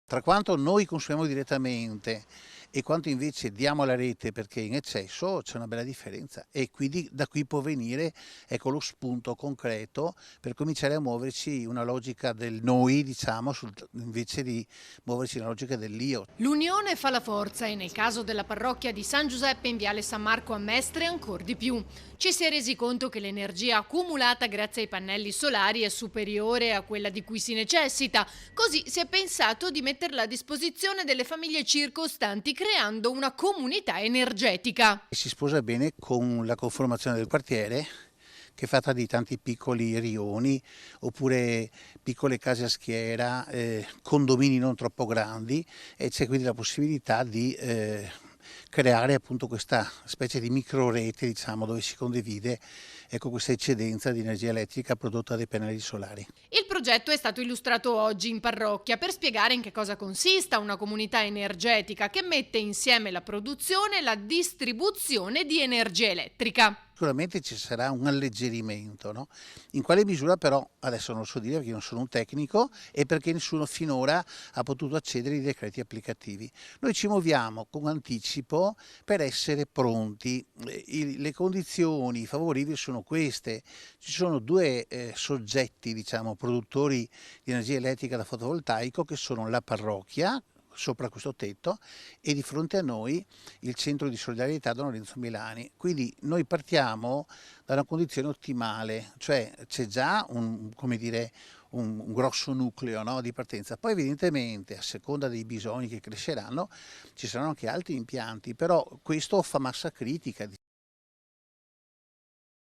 Tra quanto noi consumiamo direttamente e quanto invece diamo alla rete perché in eccesso c'è una bella differenza e quindi da qui può venire, ecco, lo spunto concreto per cominciare a muoverci una logica del noi, diciamo, invece di muoverci una logica dell'io. L'unione fa la forza e nel caso della parrocchia di San Giuseppe in Viale San Marco a Mestre ancor di più. Ci si è resi conto che l'energia accumulata grazie ai pannelli solari è superiore a quella di cui si necessita, così si è pensato di metterla a disposizione delle famiglie circostanti creando una comunità energetica. E si sposa bene con la conformazione del quartiere, che è fatta di tanti piccoli rioni oppure piccole case a schiera, condomini non troppo grandi, e c'è quindi la possibilità di creare appunto questa specie di microrete, diciamo, dove si condivide, ecco, questa eccedenza di energia elettrica prodotta dai pannelli solari. Il progetto è stato illustrato oggi in parrocchia per spiegare in che cosa consista una comunità energetica che mette insieme la produzione e la distribuzione di energia elettrica. Sicuramente ci sarà un alleggerimento, no? In quale misura però adesso non lo so dire perché non sono un tecnico e perché nessuno finora ha potuto accedere ai decreti applicativi. Noi ci muoviamo con anticipo per essere pronti. Le condizioni favorevoli sono queste: ci sono due soggetti, diciamo, produttori di energia elettrica da fotovoltaico, che sono la parrocchia sopra questo tetto e di fronte a noi il centro di solidarietà Don Lorenzo Milani. Quindi noi partiamo da una condizione ottimale, cioè c'è già come dire, un grosso nucleo, no, di partenza. Poi evidentemente a seconda dei bisogni che cresceranno ci saranno anche altri impianti, però questo fa massa critica,